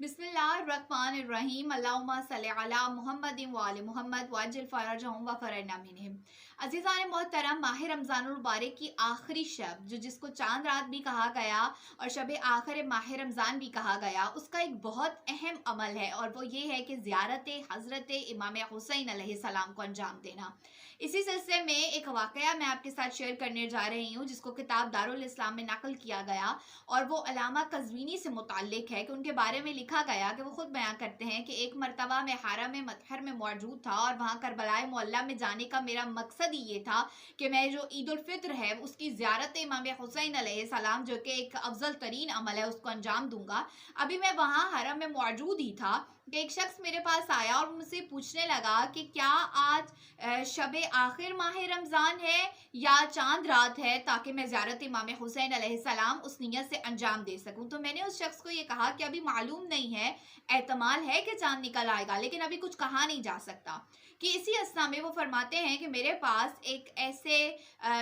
बिस्मिल्लाहिर्रहमानिर्रहीम अल्लाहुम्मा सल्लि अला मुहम्मदिन व आलि मुहम्मद वअज्जिल फरजहुम व फरजना मिनहुम। अज़ीज़ान मोहतरम, माह रमज़ानुल मुबारक की आखिरी शब जिसको चांद रात भी कहा गया और शब आखिर माह रमज़ान भी कहा गया, उसका एक बहुत अहम अमल है और वो ये है कि ज़ियारत हज़रत इमाम हुसैन अलैहिस्सलाम को अंजाम देना। इसी सिलसिले में एक वाक़या मैं आपके साथ शेयर करने जा रही हूँ जिसको किताब दारुल इस्लाम में नकल किया गया और वो अलामा कज़वीनी से मुताल्लिक़ है कि उनके बारे में लिखा गया कि वो खुद बयान करते हैं कि एक मरतबा मैं हरम मतहर में मौजूद था और वहाँ करबलाए मोहल्ला में जाने का मेरा मकसद ही ये था कि मैं जो ईद उल फित्र है उसकी ज़ियारत इमाम हुसैन अलैहिस्सलाम जो कि एक अफजल तरीन अमल है उसको अंजाम दूंगा। अभी मैं वहाँ हरम में मौजूद ही था कि एक शख्स मेरे पास आया और मुझसे पूछने लगा कि क्या आज शब आखिर माह रमज़ान है या चांद रात है, ताकि मैं ज़ियारत इमाम हुसैन अलैहिस्सलाम उस नियत से अंजाम दे सकूं। तो मैंने उस शख्स को ये कहा कि अभी मालूम नहीं है, एहतमाल है कि चांद निकल आएगा लेकिन अभी कुछ कहा नहीं जा सकता। कि इसी अवस्था में वो फरमाते हैं कि मेरे पास एक ऐसे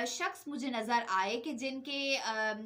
शख्स मुझे नज़र आए कि जिनके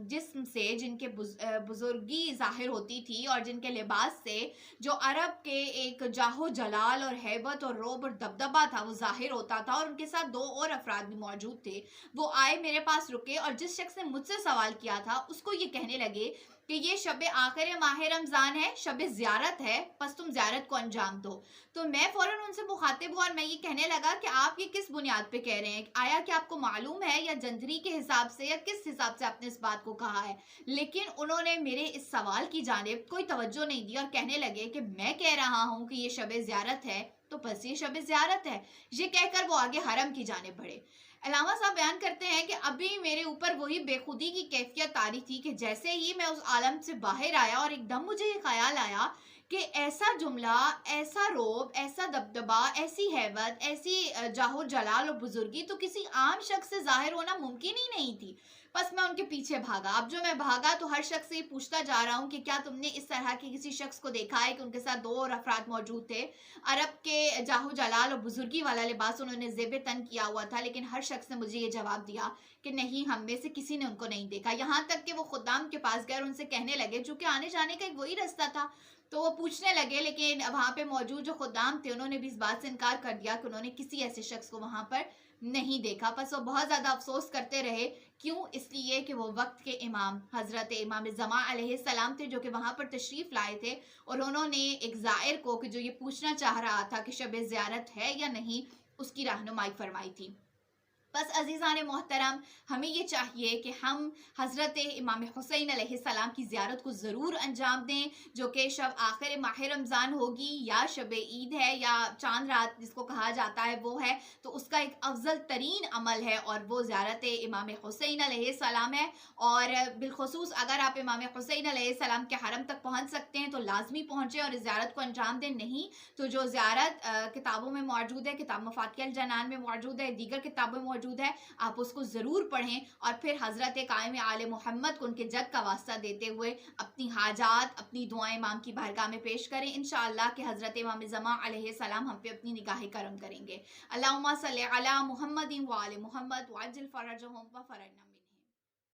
जिस्म से जिनके बुजुर्गी ज़ाहिर होती थी और जिनके लिबास से जो अरब के एक जाहो जलाल और हैबत और रोब और दबदबा था वो जाहिर होता था, और उनके साथ दो और अफराद भी मौजूद थे। वो आए, मेरे पास रुके और जिस शख्स ने मुझसे सवाल किया था उसको ये कहने लगे कि ये शब आखिर माह रमज़ान है, शब ज़ियारत है, बस तुम ज़ियारत को अंजाम दो। तो मैं फ़ौरन उनसे मुखातिब हुआ और मैं ये कहने लगा कि आप ये किस बुनियाद पे कह रहे हैं, आया कि आपको मालूम है या जंतरी के हिसाब से या किस हिसाब से आपने इस बात को कहा है। लेकिन उन्होंने मेरे इस सवाल की जानिब कोई तवज्जो नहीं दी और कहने लगे कि मैं कह रहा हूँ कि ये शब ज़ियारत है तो बस ये शब ज़ियारत है। ये कहकर वो आगे हरम की जानिब बढ़े। अलामा साहब बयान करते हैं कि अभी मेरे ऊपर वही बेखुदी की कैफियत तारी थी कि जैसे ही मैं उस आलम से बाहर आया और एकदम मुझे ये ख्याल आया कि ऐसा जुमला, ऐसा रोब, ऐसा दबदबा, ऐसी हैबत, ऐसी जाहो जलाल और बुजुर्गी तो किसी आम शख्स से जाहिर होना मुमकिन ही नहीं थी। बस मैं उनके पीछे भागा। अब जो मैं भागा तो हर शख्स से पूछता जा रहा हूँ कि क्या तुमने इस तरह के किसी शख्स को देखा है कि उनके साथ दो और अफराद मौजूद थे। अरब के जाहो जलाल और बुजुर्गी वाला लिबास उन्होंने ज़ेब तन किया हुआ था, लेकिन हर शख्स ने मुझे ये जवाब दिया कि नहीं, हम में से किसी ने उनको नहीं देखा। यहाँ तक कि वो खुदाम के पास गए और उनसे कहने लगे, चूंकि आने जाने का एक वही रास्ता था, तो वो पूछने लगे, लेकिन वहाँ पे मौजूद जो खुदाम थे उन्होंने भी इस बात से इनकार कर दिया कि उन्होंने किसी ऐसे शख्स को वहाँ पर नहीं देखा। बस वो बहुत ज़्यादा अफसोस करते रहे। क्यों? इसलिए कि वो वक्त के इमाम हज़रत इमाम ज़मा अलैहिस्सलाम थे जो कि वहाँ पर तशरीफ़ लाए थे और उन्होंने एक ज़ायर को कि जो ये पूछना चाह रहा था कि शब ज़ियारत है या नहीं, उसकी रहनुमाई फरमाई थी। बस अजीज़ान मोहतरम, हमें ये चाहिए कि हम हज़रत इमाम हुसैन अलैहिस्सलाम की ज़ियारत को ज़रूर अंजाम दें, जो कि शब आखिर माह रमज़ान होगी या शब ईद है या चांद रात जिसको कहा जाता है वो है, तो उसका एक अफजल तरीन अमल है और वो ज़ियारत इमाम हुसैन अलैहिस्सलाम है। और बिलखुसूस अगर आप इमाम हुसैन अलैहिस्सलाम के हरम तक पहुँच सकते हैं तो लाजमी पहुँचें और इस ज़ियारत को अंजाम दें। नहीं तो जो ज़ियारत किताबों में मौजूद है, किताब मफातिहुल जनान में मौजूद है, दीगर किताबों में मौजूद है, आप उसको ज़रूर पढ़ें और फिर हज़रत कायम आले मोहम्मद को उनके जग का वास्ता देते हुए अपनी हाजात, अपनी दुआएं इमाम की बारगाह में पेश करें। इंशाअल्लाह कि हज़रत इमाम ज़मा अलैहिस्सलाम हम पे अपनी निगाह करम करेंगे। अल्लाहुम्मा सल्लि अला मुहम्मदिन व आलि मुहम्मद वअज्जिल फरजहुम व फरजना।